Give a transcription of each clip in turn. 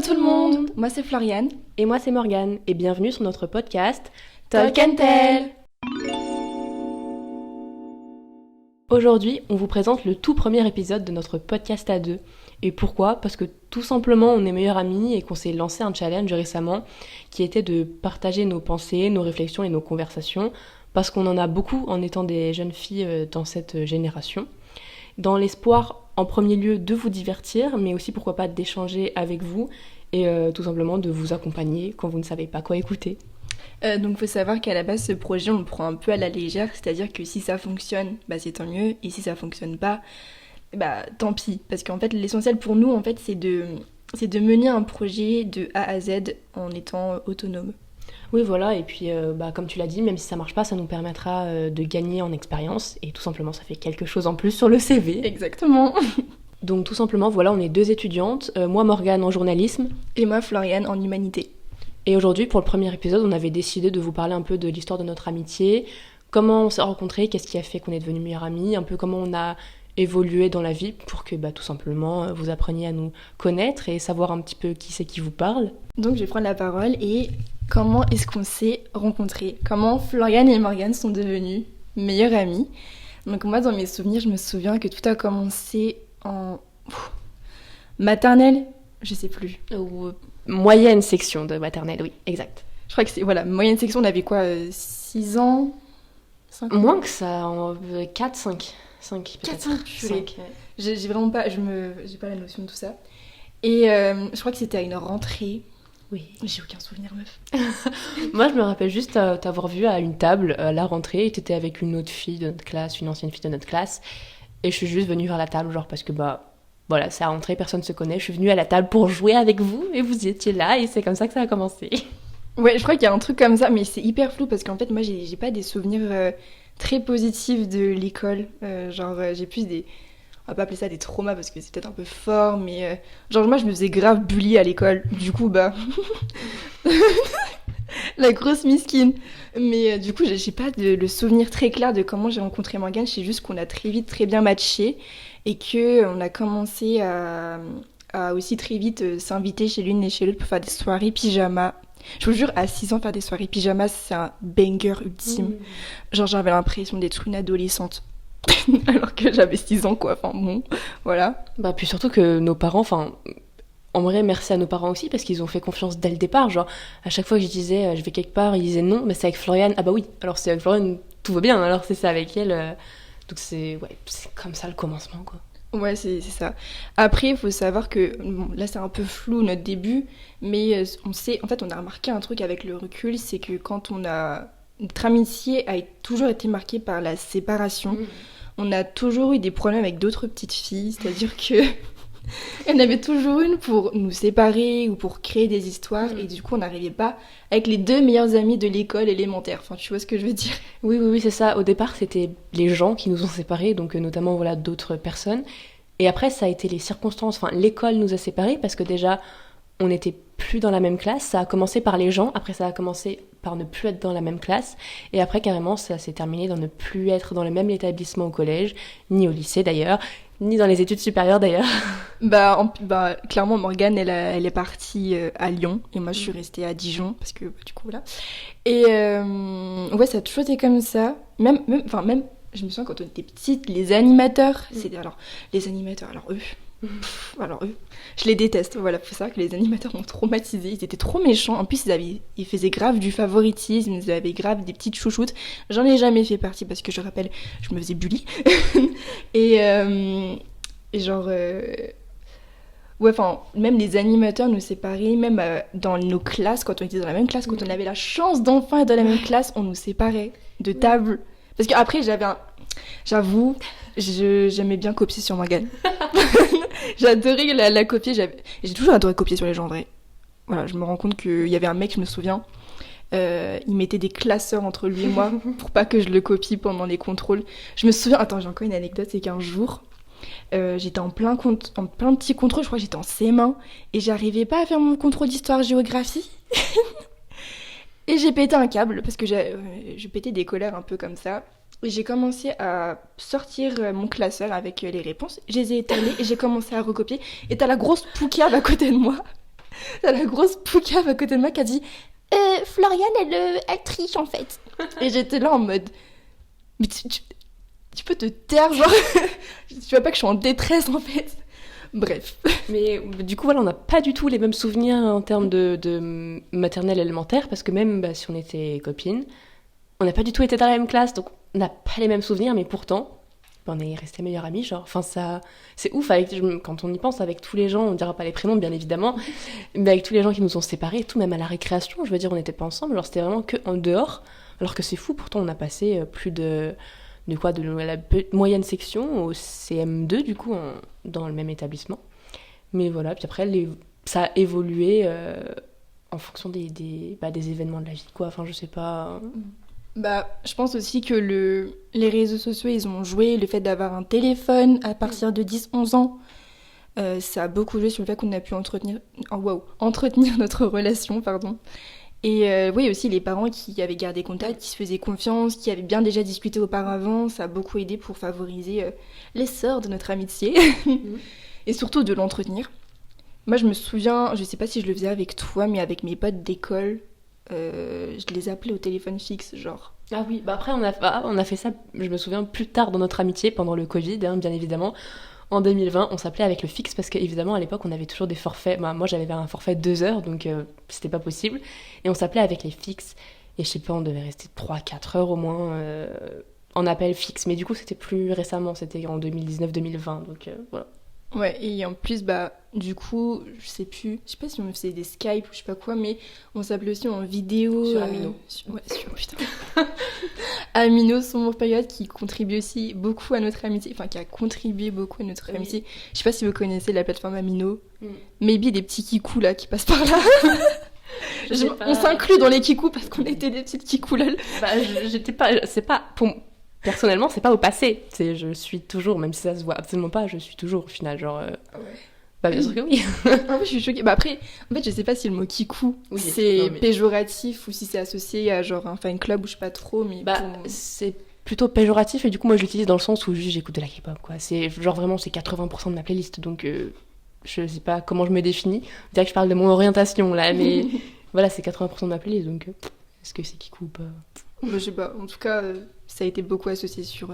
tout le monde, moi c'est Floriane. Et moi c'est Morgane, et bienvenue sur notre podcast Talk and Tell. Aujourd'hui, on vous présente le tout premier épisode de notre podcast à deux. Et pourquoi ? Parce que tout simplement, on est meilleurs amis et qu'on s'est lancé un challenge récemment qui était de partager nos pensées, nos réflexions et nos conversations, parce qu'on en a beaucoup en étant des jeunes filles dans cette génération. Dans l'espoir, en premier lieu, de vous divertir, mais aussi pourquoi pas d'échanger avec vous et tout simplement de vous accompagner quand vous ne savez pas quoi écouter. Donc faut savoir qu'à la base ce projet on le prend un peu à la légère, c'est-à-dire que si ça fonctionne, c'est tant mieux, et si ça fonctionne pas, tant pis. Parce qu'en fait l'essentiel pour nous en fait c'est de mener un projet de A à Z en étant autonome. Oui voilà, et puis comme tu l'as dit, même si ça marche pas, ça nous permettra de gagner en expérience, et tout simplement ça fait quelque chose en plus sur le CV. Exactement. Donc tout simplement voilà, on est deux étudiantes, moi Morgane en journalisme. Et moi Floriane en humanité. Et aujourd'hui, pour le premier épisode, on avait décidé de vous parler un peu de l'histoire de notre amitié, comment on s'est rencontrés, qu'est-ce qui a fait qu'on est devenus meilleures amies, un peu comment on a évolué dans la vie pour que tout simplement vous appreniez à nous connaître et savoir un petit peu qui c'est qui vous parle. Donc je vais prendre la parole et comment est-ce qu'on s'est rencontrés ? Comment Floriane et Morgane sont devenues meilleures amies ? Donc moi, dans mes souvenirs, je me souviens que tout a commencé en maternelle, je sais plus. Moyenne section de maternelle, oui, exact. Je crois que c'est, moyenne section, on avait quoi, 6 ans 5 ans. Moins que ça, 4, 5. 5 peut-être. 4, 5, purée. 5, ouais. J'ai vraiment pas, j'ai pas la notion de tout ça. Et je crois que c'était à une rentrée. Oui. J'ai aucun souvenir, meuf. Moi, je me rappelle juste t'avoir vu à une table à la rentrée, et t'étais avec une autre fille de notre classe, une ancienne fille de notre classe, et je suis juste venue vers la table, genre parce que voilà, c'est à rentrer, personne se connaît. Je suis venue à la table pour jouer avec vous et vous étiez là et c'est comme ça que ça a commencé. Ouais, je crois qu'il y a un truc comme ça, mais c'est hyper flou parce qu'en fait, moi, j'ai pas des souvenirs très positifs de l'école. J'ai plus des... On va pas appeler ça des traumas parce que c'est peut-être un peu fort, mais moi, je me faisais grave bully à l'école. Du coup, la grosse misquine. Mais du coup, j'ai pas le souvenir très clair de comment j'ai rencontré Morgane. Je sais juste qu'on a très vite, très bien matché. Et qu'on a commencé à aussi très vite s'inviter chez l'une et chez l'autre pour faire des soirées pyjama. Je vous jure, à 6 ans, faire des soirées pyjama, c'est un banger ultime. J'avais l'impression d'être une adolescente. Alors que j'avais 6 ans, quoi. Enfin, bon, voilà. Puis surtout que nos parents, en vrai, merci à nos parents aussi parce qu'ils ont fait confiance dès le départ. Genre, à chaque fois que je disais je vais quelque part, ils disaient non, mais c'est avec Floriane. Ah bah oui, alors c'est avec Floriane, tout va bien, alors c'est ça avec elle. Donc c'est comme ça le commencement, quoi. Ouais, c'est ça. Après, il faut savoir que, là c'est un peu flou notre début, mais on a remarqué un truc avec le recul, c'est que notre amitié a toujours été marquée par la séparation. On a toujours eu des problèmes avec d'autres petites filles, c'est-à-dire que il y en avait toujours une pour nous séparer ou pour créer des histoires, et du coup on n'arrivait pas avec les 2 meilleures amies de l'école élémentaire. Enfin, tu vois ce que je veux dire ? Oui, c'est ça. Au départ, c'était les gens qui nous ont séparés, donc notamment d'autres personnes. Et après, ça a été les circonstances. Enfin, l'école nous a séparés parce que déjà, on n'était plus dans la même classe. Ça a commencé par les gens. Après, ça a commencé par ne plus être dans la même classe. Et après, carrément, ça s'est terminé dans ne plus être dans le même établissement au collège, ni au lycée d'ailleurs, ni dans les études supérieures d'ailleurs. Clairement, Morgane, elle est partie à Lyon, et moi je suis restée à Dijon, parce que du coup, voilà. Et ça a toujours été comme ça. Même, je me souviens quand on était petite, les animateurs, alors eux, je les déteste. Voilà, faut savoir que les animateurs m'ont traumatisée. Ils étaient trop méchants. En plus, ils faisaient grave du favoritisme, ils avaient grave des petites chouchoutes. J'en ai jamais fait partie parce que je rappelle, je me faisais bully. Même les animateurs nous séparaient, même dans nos classes, quand on était dans la même classe, quand on avait la chance d'enfin être dans la même classe, on nous séparait de table. Parce qu'après, j'avoue, j'aimais bien copier sur Morgane. J'adorais la copier. J'ai toujours adoré copier sur les gens, en vrai. Voilà, je me rends compte qu'il y avait un mec, je me souviens, il mettait des classeurs entre lui et moi pour pas que je le copie pendant les contrôles. Je me souviens, attends, j'ai encore une anecdote, c'est qu'un jour, j'étais en plein petit contrôle, je crois que j'étais en CM1, et j'arrivais pas à faire mon contrôle d'histoire-géographie. Et j'ai pété un câble, parce que je pétais des colères un peu comme ça. Et j'ai commencé à sortir mon classeur avec les réponses. Je les ai étalées et j'ai commencé à recopier. Et t'as la grosse poucave à côté de moi. t'as la grosse poucave à côté de moi qui a dit Floriane, elle triche en fait. Et j'étais là en mode mais tu peux te taire, genre. Tu vois pas que je suis en détresse en fait. Bref. Mais du coup, voilà, on n'a pas du tout les mêmes souvenirs en termes de maternelle élémentaire, parce que même si on était copines, on n'a pas du tout été dans la même classe, donc on n'a pas les mêmes souvenirs, mais pourtant, on est restés meilleurs amis, genre. Enfin, ça, c'est ouf, quand on y pense, avec tous les gens, on dira pas les prénoms, bien évidemment, mais avec tous les gens qui nous ont séparés, et tout, même à la récréation, je veux dire, on n'était pas ensemble, genre c'était vraiment que en dehors, alors que c'est fou, pourtant on a passé plus de la moyenne section au CM2, du coup, dans le même établissement. Mais voilà, puis après, ça a évolué en fonction des événements de la vie, quoi. Enfin, je sais pas. Je pense aussi que les réseaux sociaux, ils ont joué. Le fait d'avoir un téléphone à partir de 10-11 ans, ça a beaucoup joué sur le fait qu'on a pu entretenir notre relation, pardon. Et oui, aussi les parents qui avaient gardé contact, qui se faisaient confiance, qui avaient bien déjà discuté auparavant, ça a beaucoup aidé pour favoriser l'essor de notre amitié et surtout de l'entretenir. Moi, je me souviens, je sais pas si je le faisais avec toi, mais avec mes potes d'école, je les appelais au téléphone fixe, genre. Ah oui, après on a fait ça, je me souviens, plus tard dans notre amitié, pendant le Covid, hein, bien évidemment. En 2020, on s'appelait avec le fixe parce qu'évidemment, à l'époque, on avait toujours des forfaits. Moi, j'avais un forfait de 2 heures, donc c'était pas possible. Et on s'appelait avec les fixes. Et je sais pas, on devait rester 3-4 heures au moins en appel fixe. Mais du coup, c'était plus récemment, c'était en 2019-2020, donc voilà. Ouais, et en plus, du coup, je sais pas si on faisait des Skype ou je sais pas quoi, mais on s'appelait aussi en vidéo. Sur Amino. Putain. Amino, son période, qui contribue aussi beaucoup à notre amitié, enfin, qui a contribué beaucoup à notre amitié. Je sais pas si vous connaissez la plateforme Amino. Maybe des petits kikous là qui passent par là. On s'inclut dans les kikous parce qu'on était des petites kikous là. J'étais pas. C'est pas. Personnellement, c'est pas au passé. Je suis toujours, même si ça se voit absolument pas, je suis toujours au final, genre. Bien sûr que oui. Ah oui, je suis choquée. Après, en fait, je sais pas si le mot kikou c'est péjoratif ou si c'est associé à genre un fan club ou je sais pas trop, mais. C'est plutôt péjoratif et du coup, moi je l'utilise dans le sens où j'écoute de la K-pop, quoi. C'est genre vraiment, c'est 80% de ma playlist, donc je sais pas comment je me définis. Je dirais que je parle de mon orientation là, mais voilà, c'est 80% de ma playlist, donc est-ce que c'est kikou ou pas? Je sais pas. En tout cas, ça a été beaucoup associé sur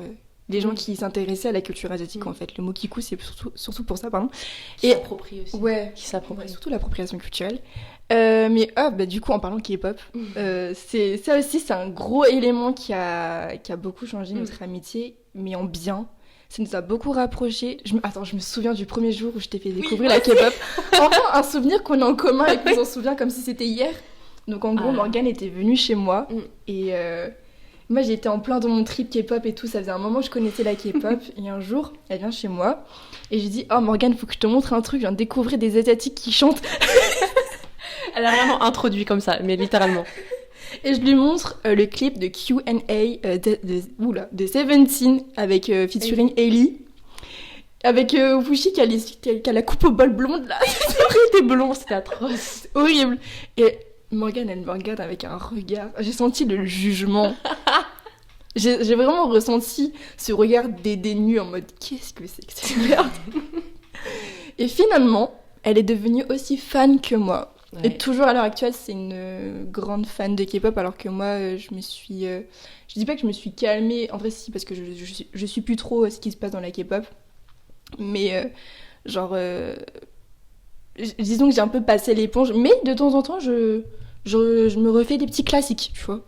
les gens qui s'intéressaient à la culture asiatique en fait. Le mot kikou, c'est surtout pour ça, pardon. Qui s'approprie aussi. Ouais. Qui s'approprie. Surtout l'appropriation culturelle. Du coup, en parlant K-pop, ça aussi, c'est un gros élément qui a beaucoup changé notre amitié, mais en bien. Ça nous a beaucoup rapprochés. Je me souviens du premier jour où je t'ai fait découvrir la K-pop. Enfin, un souvenir qu'on a en commun et qu'on s'en souvient comme si c'était hier. Donc en gros, Morgane était venue chez moi et moi j'étais en plein dans mon trip K-pop et tout. Ça faisait un moment que je connaissais la K-pop et un jour, elle vient chez moi et j'ai dit « Oh Morgane, faut que je te montre un truc, je viens de découvrir des Asiatiques qui chantent. » Elle a vraiment introduit comme ça, mais littéralement. Et je lui montre le clip de Q&A de Seventeen avec featuring Hailey. Avec Wushi qui a la coupe au bol blonde là. C'était blond, c'était atroce. Horrible. Et Morgane, elle me regarde avec un regard. J'ai senti le jugement. J'ai vraiment ressenti ce regard dédaigneux en mode qu'est-ce que c'est que cette merde. Et finalement, elle est devenue aussi fan que moi. Ouais. Et toujours à l'heure actuelle, c'est une grande fan de K-pop, alors que moi, je me suis. Je dis pas que je me suis calmée. En vrai, si, parce que je suis plus trop ce qui se passe dans la K-pop. Mais disons que j'ai un peu passé l'éponge. Mais de temps en temps, je me refais des petits classiques, tu vois.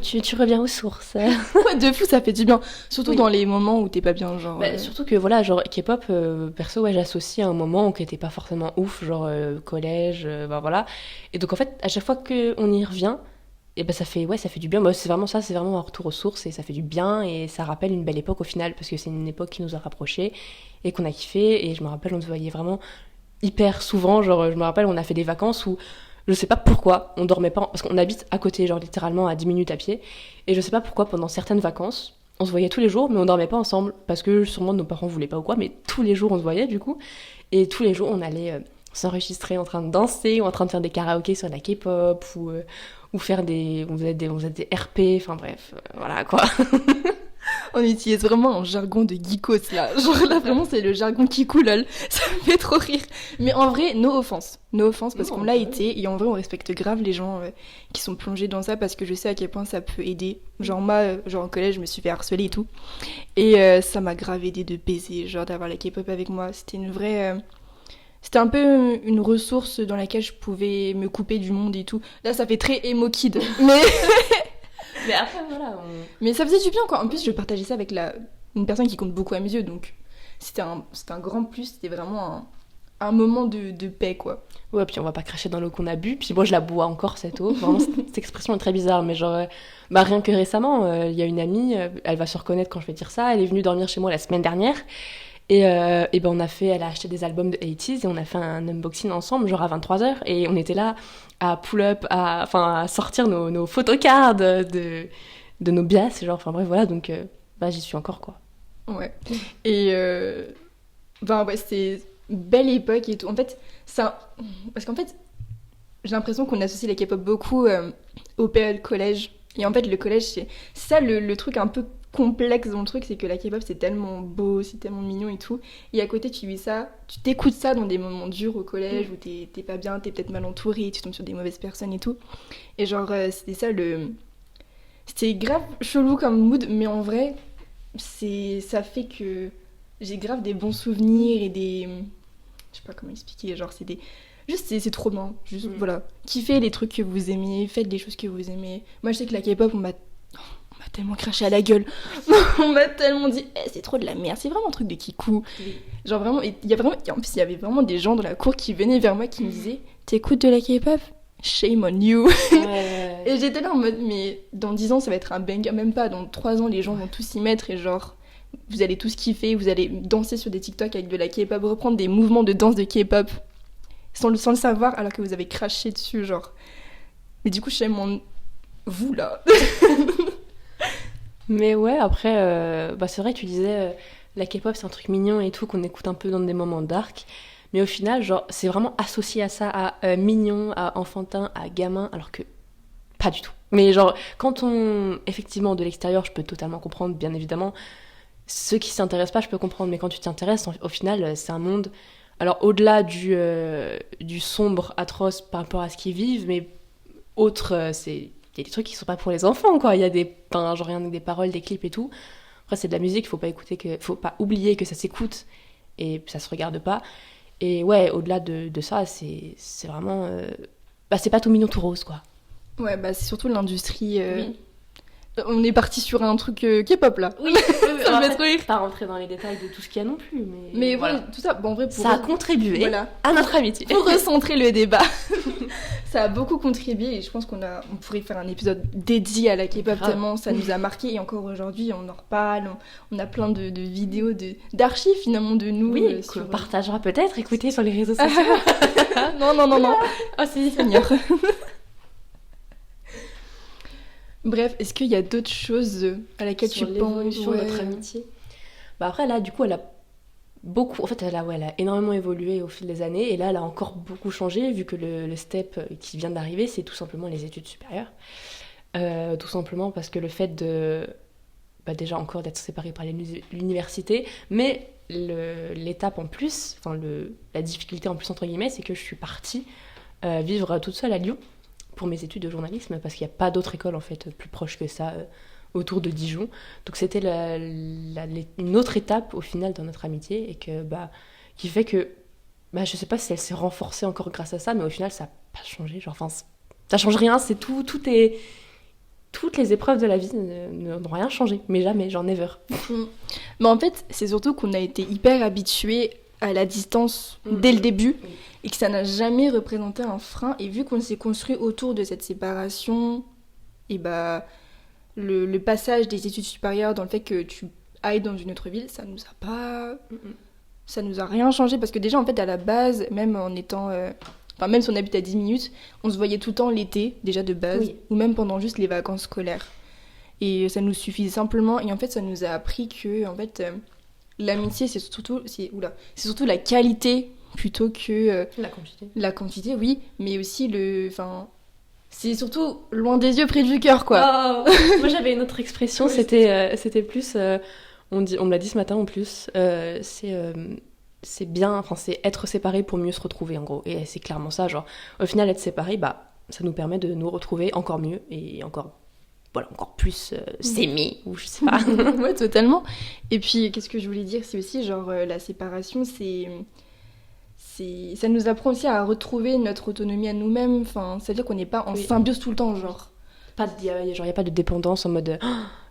Tu reviens aux sources. Ouais, de fou, ça fait du bien. Surtout dans les moments où t'es pas bien, genre... Surtout que, voilà, genre, K-pop, perso, ouais, j'associe à un moment où t'étais pas forcément ouf, genre collège, voilà. Et donc, en fait, à chaque fois qu'on y revient, et ça fait du bien. C'est vraiment ça, c'est vraiment un retour aux sources, et ça fait du bien, et ça rappelle une belle époque au final, parce que c'est une époque qui nous a rapprochés, et qu'on a kiffé, et je me rappelle, on se voyait vraiment hyper souvent, genre, je me rappelle, on a fait des vacances où... Je sais pas pourquoi, on dormait pas, parce qu'on habite à côté, genre littéralement à 10 minutes à pied, et je sais pas pourquoi pendant certaines vacances, on se voyait tous les jours, mais on dormait pas ensemble, parce que sûrement nos parents voulaient pas ou quoi, mais tous les jours on se voyait du coup, et tous les jours on allait s'enregistrer en train de danser, ou en train de faire des karaokés sur la K-pop, ou faire on faisait des RP, enfin bref, voilà quoi. On utilise vraiment un jargon de geekos là. Genre là vraiment c'est le jargon qui coule. Ça me fait trop rire. Mais en vrai, no offense. No offense parce qu'on l'a été et en vrai on respecte grave les gens qui sont plongés dans ça parce que je sais à quel point ça peut aider. Genre moi, genre en collège je me suis fait harceler et tout. Et ça m'a grave aidé de baiser, genre d'avoir la K-pop avec moi. C'était une vraie... C'était un peu une ressource dans laquelle je pouvais me couper du monde et tout. Là ça fait très emo kid. Mais après, voilà. Mais ça faisait du bien, quoi. En plus, je partageais ça avec une personne qui compte beaucoup à mes yeux, donc c'était un grand plus. C'était vraiment un moment de paix, quoi. Ouais, puis on va pas cracher dans l'eau qu'on a bu. Puis moi, je la bois encore, cette eau. Vraiment, cette expression est très bizarre. Mais genre, rien que récemment, il y a une amie, elle va se reconnaître quand je vais dire ça. Elle est venue dormir chez moi la semaine dernière. Et ben elle a acheté des albums de 80s et on a fait un unboxing ensemble, genre à 23h. Et on était là à pull-up, à sortir nos photocards de nos bias. Genre, enfin bref, voilà, donc j'y suis encore, quoi. Ouais. Et ouais, c'était une belle époque et tout. En fait, ça... Parce qu'en fait, j'ai l'impression qu'on associe la K-pop beaucoup au période collège. Et en fait, le collège, c'est ça le truc un peu complexe dans le truc, c'est que la K-pop c'est tellement beau, c'est tellement mignon et tout, et à côté tu vis ça, tu t'écoutes ça dans des moments durs au collège où t'es pas bien, t'es peut-être mal entouré, tu tombes sur des mauvaises personnes et tout, et genre c'était ça c'était grave chelou comme mood, mais en vrai ça fait que j'ai grave des bons souvenirs et des... je sais pas comment expliquer, genre c'est des... Juste, c'est trop bien. Juste, voilà. Kiffez les trucs que vous aimez, faites des choses que vous aimez. Moi, je sais que la K-pop, on m'a tellement craché à la gueule. On m'a tellement dit, c'est trop de la merde. C'est vraiment un truc de kikou. Oui. Genre, vraiment, en plus, il y avait vraiment des gens dans la cour qui venaient vers moi qui me disaient, t'écoutes de la K-pop? Shame on you. Ouais. Et j'étais là en mode, mais dans 10 ans, ça va être un banger. Même pas, dans 3 ans, les gens vont tous s'y mettre et genre... Vous allez tous kiffer, vous allez danser sur des TikTok avec de la K-pop, reprendre des mouvements de danse de K-pop. Sans le savoir, alors que vous avez craché dessus, genre. Mais du coup, je sais vous, là. Mais ouais, après, c'est vrai que tu disais, la K-pop, c'est un truc mignon et tout, qu'on écoute un peu dans des moments dark. Mais au final, genre, c'est vraiment associé à ça, à mignon, à enfantin, à gamin, alors que pas du tout. Mais genre, effectivement, de l'extérieur, je peux totalement comprendre, bien évidemment. Ceux qui s'intéressent pas, je peux comprendre. Mais quand tu t'intéresses, au final, c'est un monde... Alors, au-delà du sombre, atroce par rapport à ce qu'ils vivent, mais il y a des trucs qui sont pas pour les enfants, quoi. Il y a genre rien que des paroles, des clips et tout. Après, c'est de la musique, faut pas oublier que ça s'écoute et ça se regarde pas. Et ouais, au-delà de ça, c'est vraiment... c'est pas tout mignon, tout rose, quoi. Ouais, c'est surtout l'industrie... Oui. On est parti sur un truc K-pop là. Oui, ça me fait trop rire. Pas rentrer dans les détails de tout ce qu'il y a non plus, mais voilà, tout ça, en vrai, ça a contribué à notre amitié. Pour recentrer le débat, ça a beaucoup contribué et je pense on pourrait faire un épisode dédié à la K-pop tellement ça nous a marqué et encore aujourd'hui on en reparle, on a plein de vidéos d'archives finalement de nous. Oui, qu'on partagera peut-être, écoutez sur les réseaux sociaux. Non. Oh si, Seigneur. Bref, est-ce qu'il y a d'autres choses à laquelle tu penses sur notre amitié? Après, là, du coup, elle a beaucoup... En fait, elle a énormément évolué au fil des années. Et là, elle a encore beaucoup changé, vu que le step qui vient d'arriver, c'est tout simplement les études supérieures. Tout simplement parce que le fait de... déjà encore d'être séparé par l'université, mais l'étape en plus, la difficulté en plus, entre guillemets, c'est que je suis partie vivre toute seule à Lyon pour mes études de journalisme, parce qu'il n'y a pas d'autre école en fait plus proche que ça autour de Dijon. Donc c'était une autre étape au final dans notre amitié et qui fait que je sais pas si elle s'est renforcée encore grâce à ça, mais au final ça n'a pas changé. Genre, ça change rien, c'est toutes les épreuves de la vie n'ont rien changé, mais jamais, genre never. Mais en fait, c'est surtout qu'on a été hyper habitués à la distance dès le début. Oui. Et que ça n'a jamais représenté un frein. Et vu qu'on s'est construit autour de cette séparation, et le passage des études supérieures dans le fait que tu ailles dans une autre ville, ça nous a rien changé. Parce que déjà, en fait, à la base, même en étant... même si on habite à 10 minutes, on se voyait tout le temps l'été, déjà de base, ou même pendant juste les vacances scolaires. Et ça nous suffisait simplement. Et en fait, ça nous a appris que, en fait, l'amitié, c'est surtout la qualité plutôt que la quantité. La quantité, oui, mais aussi C'est surtout loin des yeux, près du cœur, quoi. Oh, moi j'avais une autre expression, c'était plus, on me l'a dit ce matin en plus, c'est bien, enfin c'est être séparé pour mieux se retrouver en gros. Et c'est clairement ça, genre au final être séparé, bah ça nous permet de nous retrouver encore mieux et encore, voilà, encore plus s'aimer, ou je sais pas. Ouais, totalement. Et puis, qu'est-ce que je voulais dire, c'est aussi, genre, la séparation, ça nous apprend aussi à retrouver notre autonomie à nous-mêmes. Enfin, c'est-à-dire qu'on n'est pas en symbiose tout le temps, genre. Il y a pas de dépendance en mode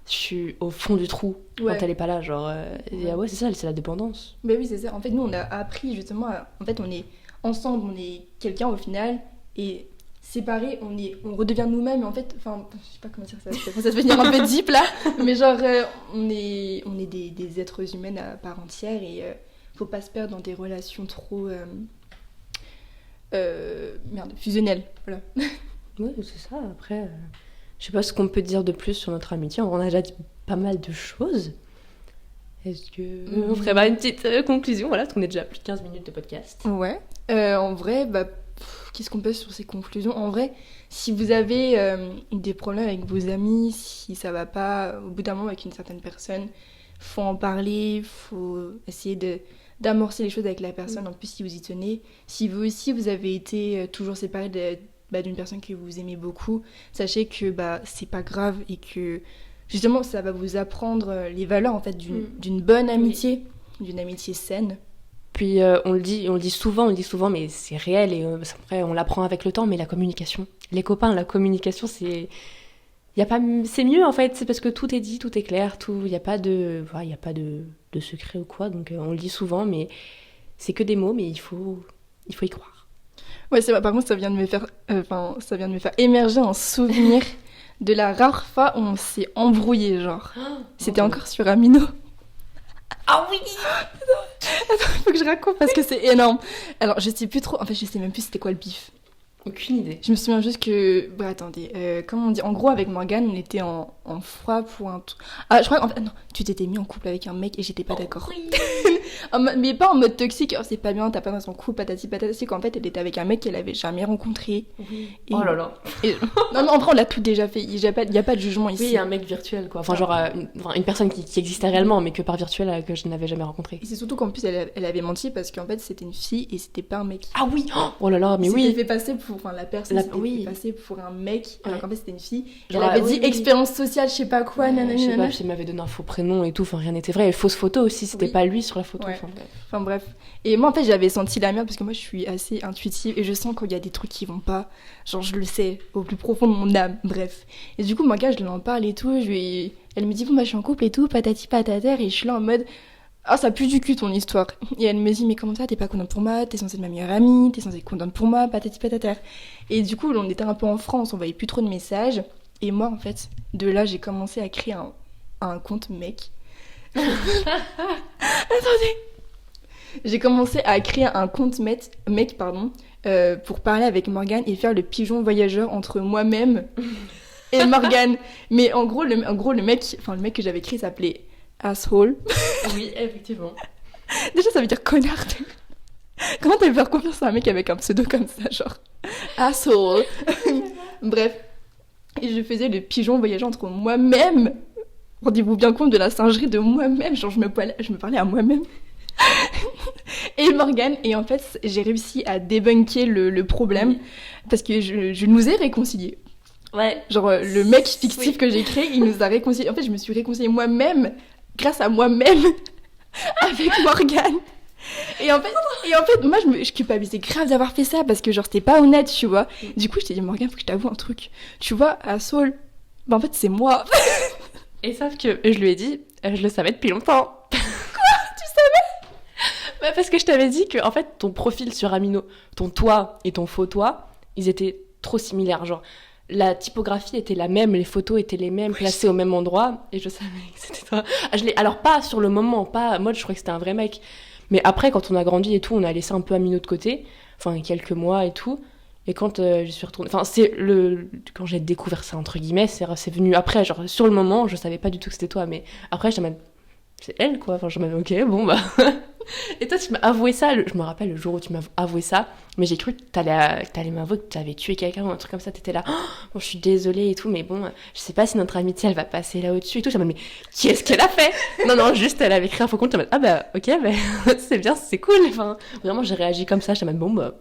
je suis au fond du trou quand elle est pas là, genre ouais c'est ça, c'est la dépendance. Mais oui, c'est ça. En fait, nous on a appris justement en fait, on est ensemble, on est quelqu'un au final, et séparés, on redevient nous-mêmes. En fait, enfin, je sais pas comment dire ça, ça va devenir un peu deep là, mais genre on est des êtres humains à part entière, et faut pas se perdre dans des relations trop fusionnelles, voilà. Ouais, c'est ça. Après, je sais pas ce qu'on peut dire de plus sur notre amitié. On a déjà dit pas mal de choses. Est-ce que on ferait pas une petite conclusion, voilà, parce qu'on est déjà à plus de 15 minutes de podcast. Ouais. En vrai, qu'est-ce qu'on peut sur ces conclusions ? En vrai, si vous avez des problèmes avec vos amis, si ça va pas au bout d'un moment avec une certaine personne, faut en parler, faut essayer d'amorcer les choses avec la personne, en plus si vous y tenez. Si vous aussi, vous avez été toujours séparé d'une personne que vous aimez beaucoup, sachez que c'est pas grave, et que justement ça va vous apprendre les valeurs en fait d'une bonne amitié, d'une amitié saine. Puis on le dit souvent, mais c'est réel, et après on l'apprend avec le temps, mais la communication. Les copains, la communication, c'est mieux en fait, c'est parce que tout est dit, tout est clair, il n'y a pas de secret ou quoi, donc on le dit souvent, mais c'est que des mots, mais il faut y croire. Ouais, c'est vrai. Par contre, ça vient de me faire émerger un souvenir de la rare fois où on s'est embrouillé, genre. C'était encore sur Amino. Ah oui. Attends, il faut que je raconte parce que c'est énorme. Alors, je sais plus trop. En fait, je sais même plus c'était quoi le bif. Aucune idée. Je me souviens juste que... attendez. Comment on dit ? En gros, avec Morgane, on était en froid pour un... Ah, je crois... non, tu t'étais mis en couple avec un mec et j'étais pas d'accord. Oui. Mais pas en mode toxique. Oh, c'est pas bien, t'as pas dans son couple, patati patati. Qu'en fait, elle était avec un mec qu'elle avait jamais rencontré. Oui. Et... Oh là là. Non, mais en vrai, on l'a tout déjà fait. Il y a pas de jugement ici. Oui, un mec virtuel, quoi. Enfin, genre une personne qui existait réellement, mais que par virtuel, que je n'avais jamais rencontré. Et c'est surtout qu'en plus, elle avait menti parce qu'en fait, c'était une fille et c'était pas un mec. Ah oui. Oh là là, mais oui. C'était fait passer pour... Enfin, la personne s'était fait passer pour un mec, alors qu'en fait, c'était une fille. Genre, elle avait dit expérience sociale, je sais pas quoi, nanana. Je sais pas, puis elle m'avait donné un faux prénom et tout, enfin, rien n'était vrai. Et fausse photo aussi, c'était pas lui sur la photo. Ouais. Enfin, bref. Et moi, en fait, j'avais senti la merde parce que moi, je suis assez intuitive et je sens qu'il y a des trucs qui vont pas. Genre, je le sais, au plus profond de mon âme. Bref. Et du coup, moi, gars, je lui en parle et tout. Elle me dit, bon, je suis en couple et tout, patati patater. Et je suis là en mode, ah, ça pue du cul ton histoire. Et elle me dit, mais comment ça, t'es pas contente pour moi, t'es censée être ma meilleure amie, t'es censée être contente pour moi, patati patater. Et du coup, on était un peu en France, on voyait plus trop de messages. Et moi, en fait, de là, j'ai commencé à créer un compte mec. Attendez. J'ai commencé à créer un compte mec, pour parler avec Morgane et faire le pigeon voyageur entre moi-même et Morgane. Mais en gros, le mec que j'avais créé s'appelait Asshole. Oui, effectivement. Déjà, ça veut dire connard. Comment t'as pu faire confiance à un mec avec un pseudo comme ça, genre Asshole. Bref. Et je faisais le pigeon voyageur entre moi-même. Rendez-vous bien compte de la singerie de moi-même. Genre, je me parlais à moi-même. Et Morgane. Et en fait, j'ai réussi à débunker le problème parce que je nous ai réconciliés. Ouais. Genre, le mec fictif que j'ai créé, il nous a réconciliés. En fait, je me suis réconciliée moi-même, grâce à moi-même, avec Morgane. Et en fait, moi, je culpabilisais grave d'avoir fait ça parce que, genre, c'était pas honnête, tu vois. Du coup, je t'ai dit, Morgane, faut que je t'avoue un truc. Tu vois, à Saul, en fait, c'est moi. Et sauf que je lui ai dit, je le savais depuis longtemps. Quoi ? Tu savais ? Parce que je t'avais dit que, en fait, ton profil sur Amino, ton toi et ton faux toi, ils étaient trop similaires. Genre, la typographie était la même, les photos étaient les mêmes, placées au même endroit, et je savais que c'était toi. Alors, pas sur le moment, pas mode, je crois que c'était un vrai mec. Mais après, quand on a grandi et tout, on a laissé un peu Amino de côté, enfin, quelques mois et tout. Et quand je suis retournée... Enfin, quand j'ai découvert ça, entre guillemets, c'est venu après. Genre, sur le moment, je savais pas du tout que c'était toi. Mais après, c'est elle, quoi. Enfin, ok, bon, bah... Et toi, tu m'as avoué ça, je me rappelle le jour où tu m'as avoué ça, mais j'ai cru que t'allais m'avouer que tu avais tué quelqu'un ou un truc comme ça, t'étais là, oh, bon, je suis désolée et tout, mais bon, je sais pas si notre amitié, elle va passer là au-dessus et tout. J'étais en mode, mais qu'est-ce qu'elle a fait? Non, non, juste, elle avait écrit un faux compte, j'étais en mode, ah bah, ok, bah, c'est bien, c'est cool. Enfin, vraiment, j'ai réagi comme ça, j'étais en mode, bon, bah,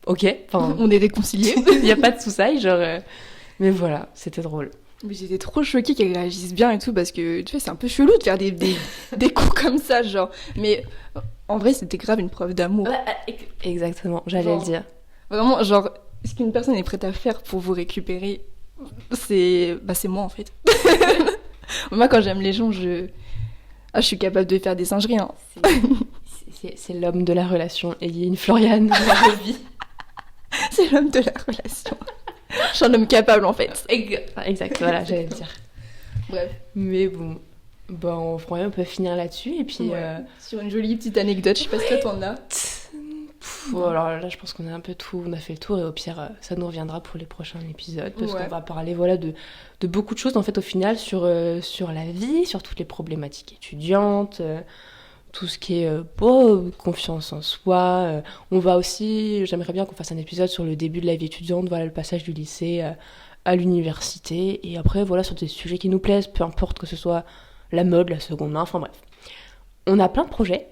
ok, enfin, On est réconciliés. il y a pas de soussailles, genre, mais voilà, c'était drôle. Mais j'étais trop choquée qu'elle réagisse bien et tout parce que tu vois, c'est un peu chelou de faire des coups comme ça, genre. Mais en vrai, c'était grave une preuve d'amour. Exactement, j'allais Genre, le dire. Vraiment, genre, ce qu'une personne est prête à faire pour vous récupérer, c'est moi en fait. Moi, quand j'aime les gens, je suis capable de faire des singeries. Hein. C'est l'homme de la relation, et il y a une Floriane dans la vie. C'est l'homme de la relation. Je suis un homme capable en fait. Exact, voilà, j'allais le dire. Bref. Mais bon, on peut finir là-dessus, et puis... Ouais. Sur une jolie petite anecdote, je sais pas si toi t'en as. Alors là, je pense qu'on a un peu tout, on a fait le tour, et au pire, ça nous reviendra pour les prochains épisodes, parce Ouais. qu'on va parler de beaucoup de choses, en fait, au final, sur la vie, sur toutes les problématiques étudiantes, tout ce qui est confiance en soi. On va aussi, j'aimerais bien qu'on fasse un épisode sur le début de la vie étudiante, voilà, le passage du lycée à l'université, et après, voilà, sur des sujets qui nous plaisent, peu importe que ce soit la mode, la seconde main, enfin bref. On a plein de projets.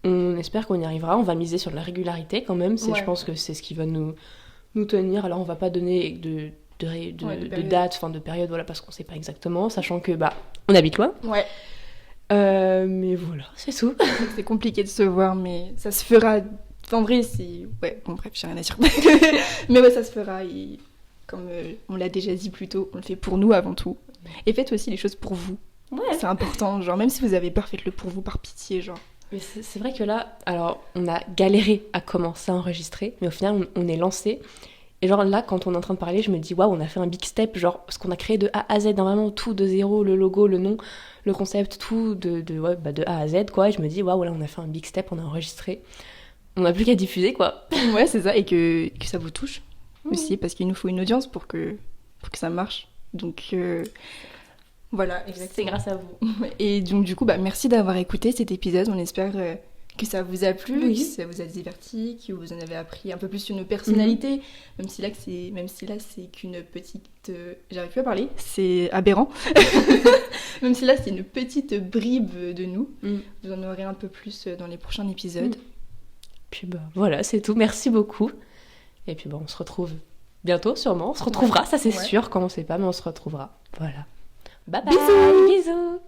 On espère qu'on y arrivera. On va miser sur la régularité quand même. Je pense que c'est ce qui va nous tenir. Alors on va pas donner de date, enfin de période, voilà, parce qu'on sait pas exactement, sachant que on habite loin. Ouais. Mais voilà, c'est tout. C'est compliqué de se voir, mais ça se fera. En vrai, c'est. Ouais, bon, bref, j'ai rien à dire. Mais ouais, ça se fera. Et comme on l'a déjà dit plus tôt, on le fait pour nous avant tout. Et faites aussi les choses pour vous. Ouais. C'est important. Genre, même si vous avez peur, faites-le pour vous par pitié. Genre. Mais c'est vrai que là, alors, on a galéré à commencer à enregistrer, mais au final, on est lancé. Et genre là, quand on est en train de parler, je me dis, waouh, on a fait un big step, genre, ce qu'on a créé de A à Z, vraiment tout de zéro, le logo, le nom, le concept, tout de A à Z, quoi. Et je me dis, waouh, là, on a fait un big step, on a enregistré. On n'a plus qu'à diffuser, quoi. Ouais, c'est ça. Et que ça vous touche aussi, parce qu'il nous faut une audience pour que ça marche. Donc, voilà, exactement. C'est grâce à vous. Et donc, du coup, merci d'avoir écouté cet épisode. On espère que ça vous a plu, Oui. que ça vous a diverti, que vous en avez appris un peu plus sur nos personnalités. Même si là, c'est qu'une petite... j'arrive plus à parler, c'est aberrant. Même si là, c'est une petite bribe de nous. Vous en aurez un peu plus dans les prochains épisodes. Puis voilà, c'est tout. Merci beaucoup. Et puis on se retrouve bientôt, sûrement. On se retrouvera, ça c'est sûr. Quand on sait pas, mais on se retrouvera. Voilà. Bye bye. Bisous. Bisous.